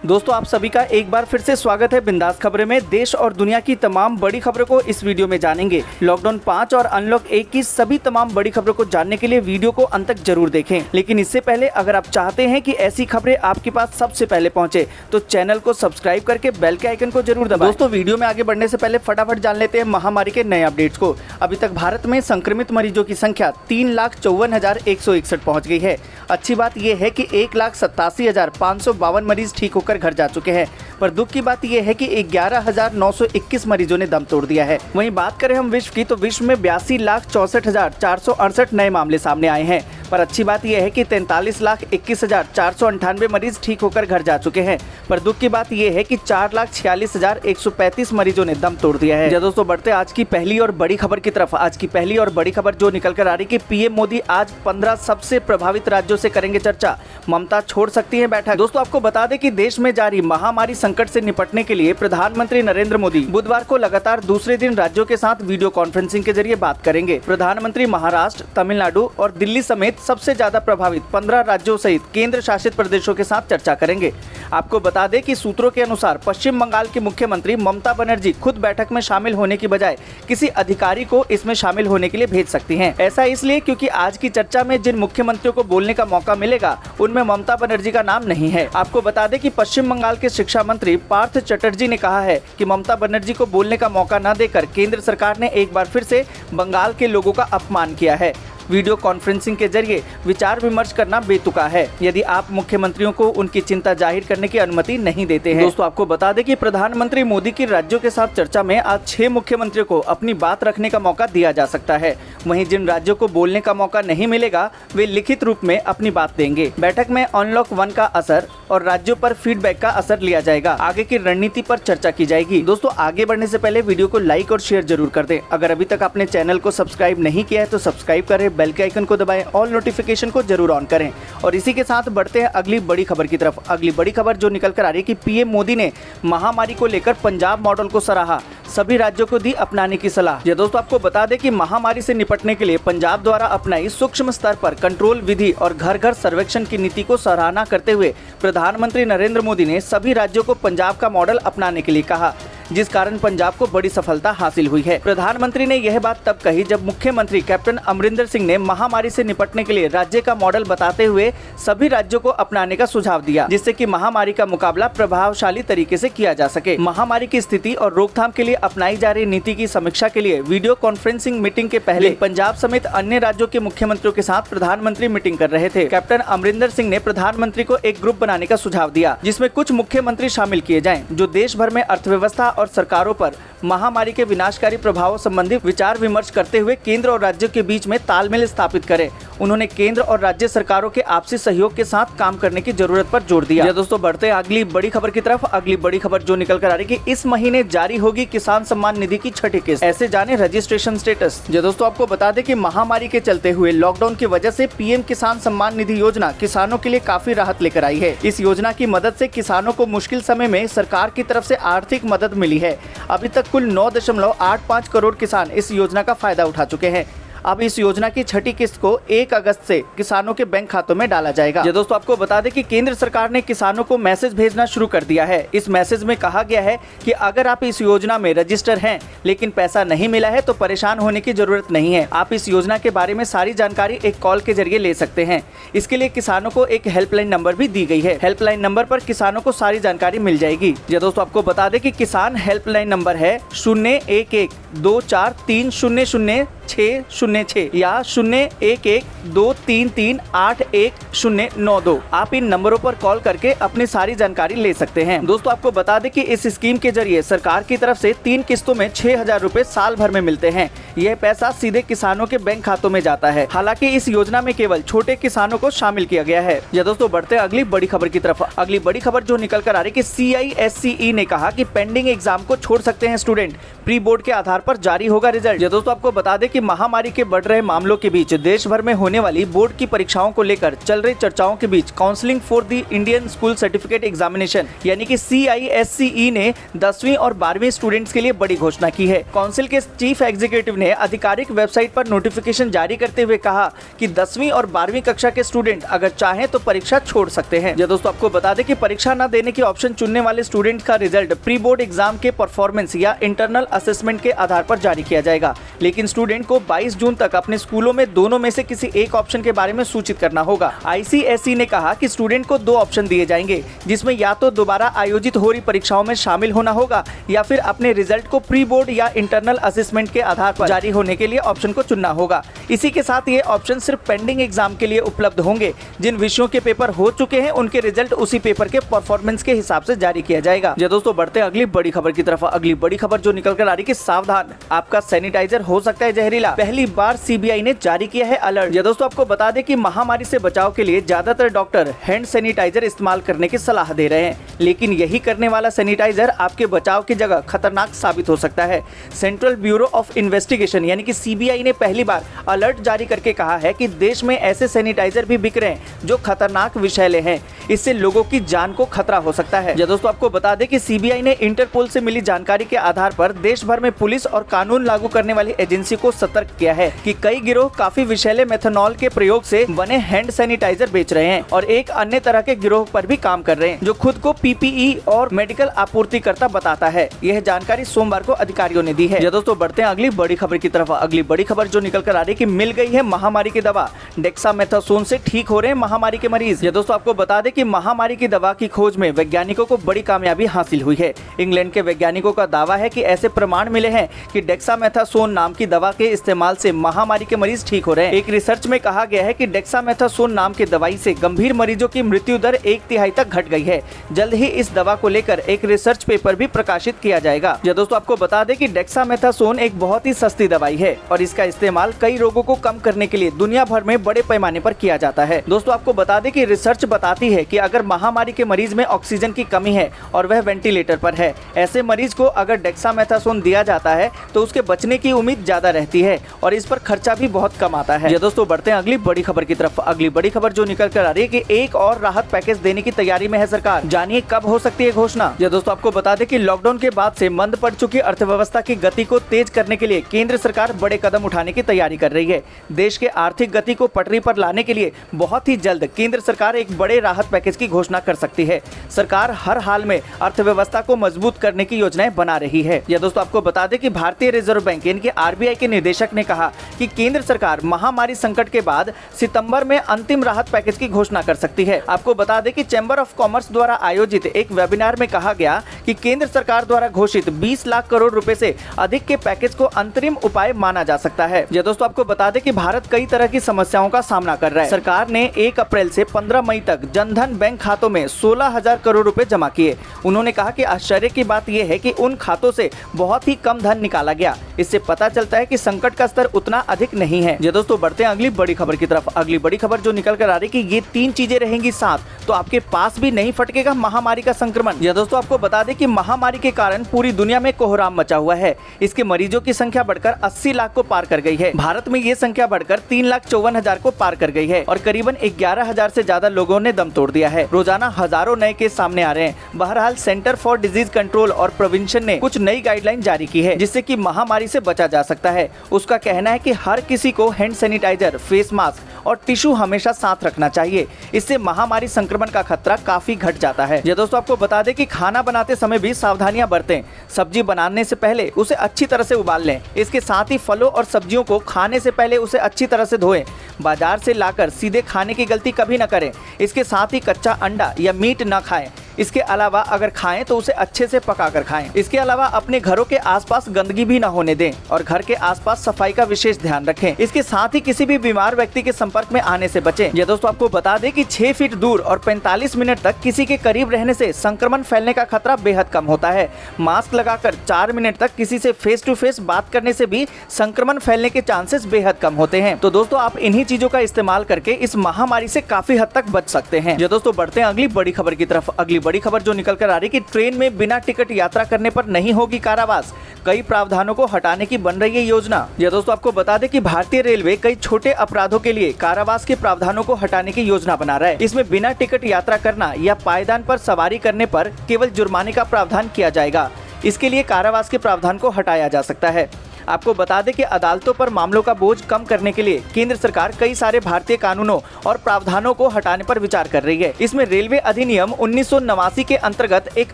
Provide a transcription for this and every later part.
दोस्तों आप सभी का एक बार फिर से स्वागत है बिंदास खबरें में। देश और दुनिया की तमाम बड़ी खबरों को इस वीडियो में जानेंगे। लॉकडाउन 5 और अनलॉक 1 की सभी तमाम बड़ी खबरों को जानने के लिए वीडियो को अंत तक जरूर देखें। लेकिन इससे पहले अगर आप चाहते हैं कि ऐसी खबरें आपके पास सबसे पहले पहुंचे तो चैनल को सब्सक्राइब करके बेल के आइकन को जरूर दबाएं। दोस्तों वीडियो में आगे बढ़ने से पहले फटाफट जान लेते हैं महामारी के नए अपडेट्स को। अभी तक भारत में संक्रमित मरीजों की संख्या 3,54,161 पहुँच गई है। अच्छी बात यह है कि 1,87,552 मरीज ठीक होकर घर जा चुके हैं, पर दुख की बात यह है कि 11,921 मरीजों ने दम तोड़ दिया है। वहीं बात करें हम विश्व की तो विश्व में 82,64,468 नए मामले सामने आए हैं, पर अच्छी बात यह है कि 43,21,498 मरीज ठीक होकर घर जा चुके हैं, पर दुख की बात यह है कि 4,46,135 मरीजों ने दम तोड़ दिया है। दोस्तों बढ़ते आज की पहली और बड़ी खबर की तरफ। आज की पहली और बड़ी खबर जो निकल कर आ रही कि पीएम मोदी आज 15 सबसे प्रभावित राज्यों से करेंगे चर्चा, ममता छोड़ सकती है बैठक। दोस्तों आपको बता दें कि देश में जारी महामारी संकट से निपटने के लिए प्रधानमंत्री नरेंद्र मोदी बुधवार को लगातार दूसरे दिन राज्यों के साथ वीडियो कॉन्फ्रेंसिंग के जरिए बात करेंगे। प्रधानमंत्री महाराष्ट्र, तमिलनाडु और दिल्ली समेत सबसे ज्यादा प्रभावित 15 राज्यों सहित केंद्र शासित प्रदेशों के साथ चर्चा करेंगे। आपको बता दें कि सूत्रों के अनुसार पश्चिम बंगाल की मुख्यमंत्री ममता बनर्जी खुद बैठक में शामिल होने की बजाय किसी अधिकारी को इसमें शामिल होने के लिए भेज सकती हैं। ऐसा इसलिए क्योंकि आज की चर्चा में जिन मुख्यमंत्रियों को बोलने का मौका मिलेगा उनमें ममता बनर्जी का नाम नहीं है। आपको बता दें कि पश्चिम बंगाल के शिक्षा मंत्री पार्थ चटर्जी ने कहा है कि ममता बनर्जी को बोलने का मौका न देकर केंद्र सरकार ने एक बार फिर से बंगाल के लोगों का अपमान किया है। वीडियो कॉन्फ्रेंसिंग के जरिए विचार विमर्श करना बेतुका है यदि आप मुख्यमंत्रियों को उनकी चिंता जाहिर करने की अनुमति नहीं देते हैं। दोस्तों आपको बता दें कि प्रधानमंत्री मोदी की राज्यों के साथ चर्चा में आज 6 मुख्यमंत्रियों को अपनी बात रखने का मौका दिया जा सकता है। वहीं जिन राज्यों को बोलने का मौका नहीं मिलेगा वे लिखित रूप में अपनी बात देंगे। बैठक में अनलॉक 1 का असर और राज्यों पर फीडबैक का असर लिया जाएगा। आगे की रणनीति पर चर्चा की जाएगी। दोस्तों आगे बढ़ने से पहले वीडियो को लाइक और शेयर जरूर कर दें। अगर अभी तक आपने चैनल को सब्सक्राइब नहीं किया है तो सब्सक्राइब करें, बेल के आइकन को दबाएं, ऑल नोटिफिकेशन को जरूर ऑन करें। और इसी के साथ बढ़ते हैं अगली बड़ी खबर की तरफ। अगली बड़ी खबर जो निकल कर आ रही है कि पीएम मोदी ने महामारी को लेकर पंजाब मॉडल को सराहा, सभी राज्यों को दी अपनाने की सलाह। ये दोस्तों आपको बता दें कि महामारी से निपटने के लिए पंजाब द्वारा अपनाई सूक्ष्म स्तर पर कंट्रोल विधि और घर घर सर्वेक्षण की नीति को सराहना करते हुए प्रधानमंत्री नरेंद्र मोदी ने सभी राज्यों को पंजाब का मॉडल अपनाने के लिए कहा, जिस कारण पंजाब को बड़ी सफलता हासिल हुई है। प्रधानमंत्री ने यह बात तब कही जब मुख्यमंत्री कैप्टन अमरिंदर सिंह ने महामारी से निपटने के लिए राज्य का मॉडल बताते हुए सभी राज्यों को अपनाने का सुझाव दिया, जिससे कि महामारी का मुकाबला प्रभावशाली तरीके से किया जा सके। महामारी की स्थिति और रोकथाम के लिए अपनाई जा रही नीति की समीक्षा के लिए वीडियो कॉन्फ्रेंसिंग मीटिंग के पहले पंजाब समेत अन्य राज्यों के मुख्यमंत्रियों के साथ प्रधानमंत्री मीटिंग कर रहे थे। कैप्टन अमरिंदर सिंह ने प्रधानमंत्री को एक ग्रुप बनाने का सुझाव दिया जिसमें कुछ मुख्यमंत्री शामिल किए जाएं, जो देश भर में अर्थव्यवस्था और सरकारों पर महामारी के विनाशकारी प्रभावों संबंधी विचार विमर्श करते हुए केंद्र और राज्यों के बीच में तालमेल स्थापित करें। उन्होंने केंद्र और राज्य सरकारों के आपसी सहयोग के साथ काम करने की जरूरत पर जोर दिया। दोस्तों बढ़ते हैं अगली बड़ी खबर की तरफ। अगली बड़ी खबर जो निकल कर आ रही कि इस महीने जारी होगी किसान सम्मान निधि की 6ठी किस्त, ऐसे जाने रजिस्ट्रेशन स्टेटस। दोस्तों आपको बता दें कि महामारी के चलते हुए लॉकडाउन की वजह से पीएम किसान सम्मान निधि योजना किसानों के लिए काफी राहत लेकर आई है। इस योजना की मदद से किसानों को मुश्किल समय में सरकार की तरफ से आर्थिक मदद मिली है। अभी तक कुल 9.85 करोड़ किसान इस योजना का फायदा उठा चुके हैं। अब इस योजना की 6ठी किस्त को 1 अगस्त से किसानों के बैंक खातों में डाला जाएगा। दोस्तों आपको बता दें कि केंद्र सरकार ने किसानों को मैसेज भेजना शुरू कर दिया है। इस मैसेज में कहा गया है कि अगर आप इस योजना में रजिस्टर हैं लेकिन पैसा नहीं मिला है तो परेशान होने की जरूरत नहीं है। आप इस योजना के बारे में सारी जानकारी एक कॉल के जरिए ले सकते हैं। इसके लिए किसानों को एक हेल्पलाइन नंबर भी दी गई है। हेल्पलाइन नंबर पर किसानों को सारी जानकारी मिल जाएगी। दोस्तों आपको बता दें कि किसान हेल्पलाइन नंबर है 011-24300-606 या 011-233-81092। आप इन नंबरों पर कॉल करके अपनी सारी जानकारी ले सकते हैं। दोस्तों आपको बता दें कि इस स्कीम के जरिए सरकार की तरफ से 3 किस्तों में 6,000 रुपए साल भर में मिलते हैं। यह पैसा सीधे किसानों के बैंक खातों में जाता है। हालांकि इस योजना में केवल छोटे किसानों को शामिल किया गया है। दोस्तों बढ़ते अगली बड़ी खबर की तरफ। अगली बड़ी खबर जो निकल कर आ रही कि CISCE ने कहा कि पेंडिंग एग्जाम को छोड़ सकते हैं स्टूडेंट, प्री बोर्ड के आधार पर जारी होगा रिजल्ट। दोस्तों आपको बता दें कि महामारी के के बढ़ रहे मामलों के बीच देश भर में होने वाली बोर्ड की परीक्षाओं को लेकर चल रही चर्चाओं के बीच counselling for the Indian School Certificate Examination यानी कि CISCE ने 10वीं और 12वीं स्टूडेंट्स के लिए बड़ी घोषणा की है। काउंसिल के चीफ एग्जीक्यूटिव ने आधिकारिक वेबसाइट पर नोटिफिकेशन जारी करते हुए कहा कि 10वीं और 12वीं कक्षा के स्टूडेंट अगर चाहें तो परीक्षा छोड़ सकते हैं। दोस्तों आपको बता दें कि परीक्षा न देने के ऑप्शन चुनने वाले स्टूडेंट का रिजल्ट प्री बोर्ड एग्जाम के परफॉर्मेंस या इंटरनल असेसमेंट के आधार पर जारी किया जाएगा, लेकिन स्टूडेंट को 22 जून तक अपने स्कूलों में दोनों में से किसी एक ऑप्शन के बारे में सूचित करना होगा। ICSE ने कहा कि स्टूडेंट को 2 ऑप्शन दिए जाएंगे, जिसमें या तो दोबारा आयोजित हो रही परीक्षाओं में शामिल होना होगा या फिर अपने रिजल्ट को प्री बोर्ड या इंटरनल असेसमेंट के आधार पर जारी होने के लिए ऑप्शन को चुनना होगा। इसी के साथ ये ऑप्शन सिर्फ पेंडिंग एग्जाम के लिए उपलब्ध होंगे। जिन विषयों के पेपर हो चुके हैं उनके रिजल्ट उसी पेपर के परफॉर्मेंस के हिसाब से जारी किया जाएगा। दोस्तों बढ़ते हैं अगली बड़ी खबर की तरफ। अगली बड़ी खबर जो निकल कर आ रही है कि सावधान, आपका सैनिटाइजर हो सकता है जहरीला। पहली बार CBI ने जारी किया है अलर्ट। दोस्तों आपको बता दें कि महामारी से बचाव के लिए ज्यादातर डॉक्टर हैंड सैनिटाइजर इस्तेमाल करने की सलाह दे रहे हैं, लेकिन यही करने वाला सैनिटाइजर आपके बचाव की जगह खतरनाक साबित हो सकता है। सेंट्रल ब्यूरो ऑफ इन्वेस्टिगेशन यानी कि CBI ने पहली बार अलर्ट जारी करके कहा है कि देश में ऐसे सैनिटाइजर भी बिक रहे हैं जो खतरनाक विषैले हैं। इससे लोगों की जान को खतरा हो सकता है। दोस्तों आपको बता दें कि CBI ने इंटरपोल से मिली जानकारी के आधार पर देश भर में पुलिस और कानून लागू करने वाली एजेंसी को सतर्क किया है कि कई गिरोह काफी विषैले मेथनॉल के प्रयोग से बने हैंड सैनिटाइजर बेच रहे हैं और एक अन्य तरह के गिरोह पर भी काम कर रहे हैं जो खुद को PPE और मेडिकल आपूर्तिकर्ता बताता है। यह जानकारी सोमवार को अधिकारियों ने दी है। दोस्तों बढ़ते हैं अगली बड़ी खबर की तरफ। अगली बड़ी खबर जो निकल कर आ रही है कि मिल गई है महामारी की दवा, डेक्सामेथासोन से ठीक हो रहे हैं महामारी के मरीज। दोस्तों आपको बता दें कि महामारी की दवा की खोज में वैज्ञानिकों को बड़ी कामयाबी हासिल हुई है। इंग्लैंड के वैज्ञानिकों का दावा है कि ऐसे प्रमाण मिले हैं कि डेक्सामेथासोन नाम की दवा के इस्तेमाल से महामारी के मरीज ठीक हो रहे हैं। एक रिसर्च में कहा गया है कि डेक्सामेथासोन नाम की दवाई से गंभीर मरीजों की मृत्यु दर 1/3 तक घट गई है। जल्द ही इस दवा को लेकर एक रिसर्च पेपर भी प्रकाशित किया जाएगा। दोस्तों आपको बता दें कि डेक्सामेथासोन एक बहुत ही सस्ती दवाई है और इसका इस्तेमाल कई रोगों को कम करने के लिए दुनिया भर में बड़े पैमाने पर किया जाता है। दोस्तों आपको बता दें कि रिसर्च बताती है कि अगर महामारी के मरीज में ऑक्सीजन की कमी है और वह वेंटिलेटर पर है, ऐसे मरीज को अगर डेक्सामेथासोन दिया जाता है तो उसके बचने की उम्मीद ज्यादा रहती है और इस पर खर्चा भी बहुत कम आता है। दोस्तों बढ़ते हैं अगली बड़ी खबर की तरफ। अगली बड़ी खबर जो निकल कर आ रही है कि एक और राहत पैकेज देने की तैयारी में है सरकार। जानिए कब हो सकती है घोषणा। दोस्तों आपको बता दें कि लॉकडाउन के बाद से मंद पड़ चुकी अर्थव्यवस्था की गति को तेज करने के लिए केंद्र सरकार बड़े कदम उठाने की तैयारी कर रही है। देश के आर्थिक गति को पटरी पर लाने के लिए बहुत ही जल्द केंद्र सरकार एक बड़े राहत पैकेज की घोषणा कर सकती है। सरकार हर हाल में अर्थव्यवस्था को मजबूत करने की योजनाएं बना रही है। दोस्तों आपको बता दें कि भारतीय रिजर्व बैंक यानी कि RBI के निदेशक ने कहा कि केंद्र सरकार महामारी संकट के बाद सितंबर में अंतिम राहत पैकेज की घोषणा कर सकती है। आपको बता दें कि चैम्बर ऑफ कॉमर्स द्वारा आयोजित एक वेबिनार में कहा गया कि केंद्र सरकार द्वारा घोषित 20 लाख करोड़ रुपए से अधिक के पैकेज को अंतरिम उपाय माना जा सकता है। दोस्तों आपको बता दें कि भारत कई तरह की समस्याओं का सामना कर रहा है। सरकार ने 1 अप्रैल से 15 मई तक जनधन बैंक खातों में 16,000 करोड़ रुपए जमा किए। उन्होंने कहा कि आश्चर्य की बात यह है कि उन खातों से बहुत ही कम धन निकाला गया। इससे पता चलता है कि संकट का स्तर उतना अधिक नहीं है। दोस्तों बढ़ते हैं अगली बड़ी खबर की तरफ। अगली बड़ी खबर जो निकल कर आ रही है कि ये 3 चीजें रहेंगी साथ तो आपके पास भी नहीं फटकेगा महामारी का संक्रमण। दोस्तों आपको बता दें कि महामारी के कारण पूरी दुनिया में कोहराम मचा हुआ है। इसके मरीजों की संख्या बढ़कर 80 लाख को पार कर गई है। भारत में ये संख्या बढ़कर 3,54,000 को पार कर गई है और करीबन 11,000 से ज्यादा लोगों ने दम तोड़ दिया है। रोजाना हजारों नए केस सामने आ रहे हैं। बहरहाल सेंटर फॉर डिजीज कंट्रोल और प्रिवेंशन ने कुछ नई गाइडलाइन जारी की है जिससे कि महामारी से बचा जा सकता है। उसका कहना है कि हर किसी को हैंड सैनिटाइजर, फेस मास्क और टिश्यू हमेशा साथ रखना चाहिए। इससे महामारी संक्रमण का खतरा काफी घट जाता है। दोस्तों आपको बता दें कि खाना बनाते समय भी सावधानियां बरतें। सब्जी बनाने से पहले उसे अच्छी तरह से उबाल लें। इसके साथ ही फलों और सब्जियों को खाने से पहले उसे अच्छी तरह से धोएं। बाजार से लाकर सीधे खाने की गलती कभी न करें। इसके साथ ही कच्चा अंडा या मीट न खाएं। इसके अलावा अगर खाएं तो उसे अच्छे से पकाकर खाएं। इसके अलावा अपने घरों के आसपास गंदगी भी न होने दें और घर के आसपास सफाई का विशेष ध्यान रखें। इसके साथ ही किसी भी बीमार व्यक्ति के संपर्क में आने से बचें। दोस्तों आपको बता दें कि 6 फीट दूर और 45 मिनट तक किसी के करीब रहने से संक्रमण फैलने का खतरा बेहद कम होता है। मास्क लगाकर 4 मिनट तक किसी से फेस टू फेस बात करने से भी संक्रमण फैलने के चांसेस बेहद कम होते हैं। तो दोस्तों आप इन्हीं चीजों का इस्तेमाल करके इस महामारी से काफी हद तक बच सकते हैं। दोस्तों बढ़ते हैं अगली बड़ी खबर की तरफ। अगली बड़ी खबर जो निकल कर आ रही कि ट्रेन में बिना टिकट यात्रा करने पर नहीं होगी कारावास, कई प्रावधानों को हटाने की बन रही है योजना। यह दोस्तों आपको बता दें कि भारतीय रेलवे कई छोटे अपराधों के लिए कारावास के प्रावधानों को हटाने की योजना बना रहा है। इसमें बिना टिकट यात्रा करना या पायदान पर सवारी करने पर केवल जुर्माने का प्रावधान किया जाएगा। इसके लिए कारावास के प्रावधान को हटाया जा सकता है। आपको बता दें कि अदालतों पर मामलों का बोझ कम करने के लिए केंद्र सरकार कई सारे भारतीय कानूनों और प्रावधानों को हटाने पर विचार कर रही है। इसमें रेलवे अधिनियम 1989 के अंतर्गत एक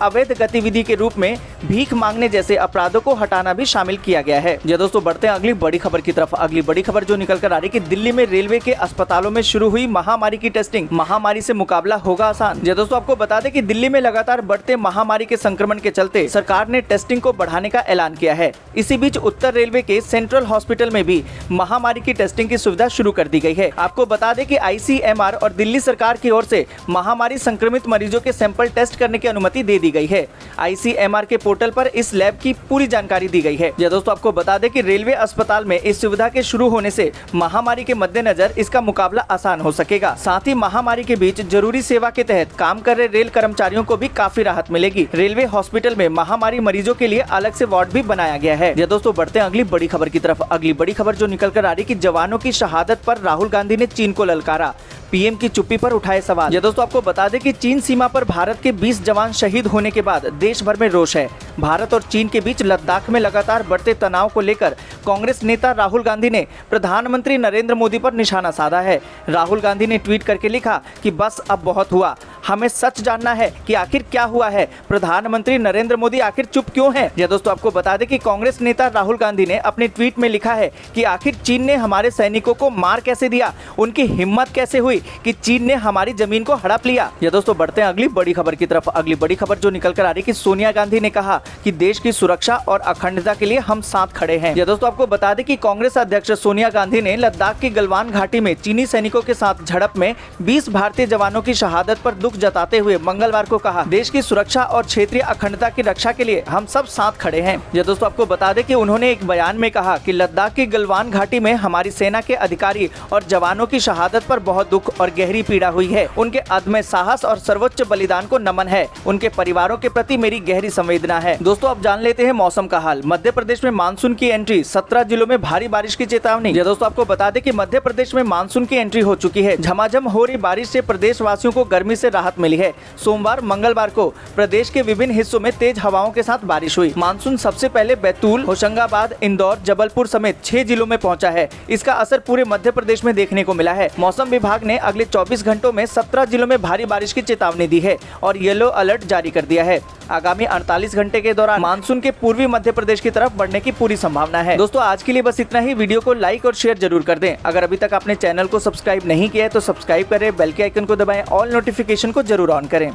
अवैध गतिविधि के रूप में भीख मांगने जैसे अपराधों को हटाना भी शामिल किया गया है। ये दोस्तों बढ़ते हैं अगली बड़ी खबर की तरफ। अगली बड़ी खबर जो निकल कर आ रही है कि दिल्ली में रेलवे के अस्पतालों में शुरू हुई महामारी की टेस्टिंग, महामारी से मुकाबला होगा आसान। ये दोस्तों आपको बता दें कि दिल्ली में लगातार बढ़ते महामारी के संक्रमण के चलते सरकार ने टेस्टिंग को बढ़ाने का ऐलान किया है। इसी बीच उत्तर रेलवे के सेंट्रल हॉस्पिटल में भी महामारी की टेस्टिंग की सुविधा शुरू कर दी गई है। आपको बता दें कि ICMR और दिल्ली सरकार की ओर से महामारी संक्रमित मरीजों के सैंपल टेस्ट करने की अनुमति दे दी गई है। ICMR के पोर्टल पर इस लैब की पूरी जानकारी दी गई है। यह दोस्तों आपको बता दें कि रेलवे अस्पताल में इस सुविधा के शुरू होने से महामारी के मद्देनजर इसका मुकाबला आसान हो सकेगा। साथ ही महामारी के बीच जरूरी सेवा के तहत काम कर रहे रेल कर्मचारियों को भी काफी राहत मिलेगी। रेलवे हॉस्पिटल में महामारी मरीजों के लिए अलग से वार्ड भी बनाया गया है। यह दोस्तों बढ़ते हैं अगली बड़ी खबर की तरफ। अगली बड़ी खबर जो निकल कर आ रही कि जवानों की शहादत पर राहुल गांधी ने चीन को ललकारा, पीएम की चुप्पी पर उठाए सवाल। ये दोस्तों आपको बता दें कि चीन सीमा पर भारत के 20 जवान शहीद होने के बाद देश भर में रोष है। भारत और चीन के बीच लद्दाख में लगातार बढ़ते तनाव को लेकर कांग्रेस नेता राहुल गांधी ने प्रधानमंत्री नरेंद्र मोदी पर निशाना साधा है। राहुल गांधी ने ट्वीट करके लिखा कि बस अब बहुत हुआ, हमें सच जानना है कि आखिर क्या हुआ है, प्रधानमंत्री नरेंद्र मोदी आखिर चुप क्यों हैं? यह दोस्तों आपको बता दें कि कांग्रेस नेता राहुल गांधी ने अपने ट्वीट में लिखा है कि आखिर चीन ने हमारे सैनिकों को मार कैसे दिया, उनकी हिम्मत कैसे हुई कि चीन ने हमारी जमीन को हड़प लिया। यह दोस्तों बढ़ते हैं अगली बड़ी खबर की तरफ। अगली बड़ी खबर जो निकल कर आ रही कि सोनिया गांधी ने कहा कि देश की सुरक्षा और अखंडता के लिए हम साथ खड़े हैं। यह दोस्तों आपको बता दें कि कांग्रेस अध्यक्ष सोनिया गांधी ने लद्दाख की गलवान घाटी में चीनी सैनिकों के साथ झड़प में 20 भारतीय जवानों की शहादत पर दुख जताते हुए मंगलवार को कहा, देश की सुरक्षा और क्षेत्रीय अखंडता की रक्षा के लिए हम सब साथ खड़े हैं। यह दोस्तों आपको बता दें कि उन्होंने एक बयान में कहा कि लद्दाख की गलवान घाटी में हमारी सेना के अधिकारी और जवानों की शहादत पर बहुत दुख और गहरी पीड़ा हुई है। उनके अदम्य साहस और सर्वोच्च बलिदान को नमन है। उनके परिवारों के प्रति मेरी गहरी संवेदना है। दोस्तों अब जान लेते हैं मौसम का हाल। मध्य प्रदेश में मानसून की एंट्री, 17 जिलों में भारी बारिश की चेतावनी। यह दोस्तों आपको बता दें कि मध्य प्रदेश में मानसून की एंट्री हो चुकी है। झमाझम हो रही बारिश से प्रदेश वासियों को गर्मी से राहत मिली है। सोमवार मंगलवार को प्रदेश के विभिन्न हिस्सों में तेज हवाओं के साथ बारिश हुई। मानसून सबसे पहले बैतूल, होशंगाबाद, इंदौर, जबलपुर समेत 6 जिलों में पहुंचा है। इसका असर पूरे मध्य प्रदेश में देखने को मिला है। मौसम विभाग ने अगले 24 घंटों में 17 जिलों में भारी बारिश की चेतावनी दी है और येलो अलर्ट जारी कर दिया है। आगामी 48 घंटे के दौरान मानसून के पूर्वी मध्य प्रदेश की तरफ बढ़ने की पूरी संभावना है। दोस्तों आज के लिए बस इतना ही। वीडियो को लाइक और शेयर जरूर कर दें। अगर अभी तक आपने चैनल को सब्सक्राइब नहीं किया है तो सब्सक्राइब करें, बेल के आइकन को दबाएं, ऑल नोटिफिकेशन को जरूर ऑन करें।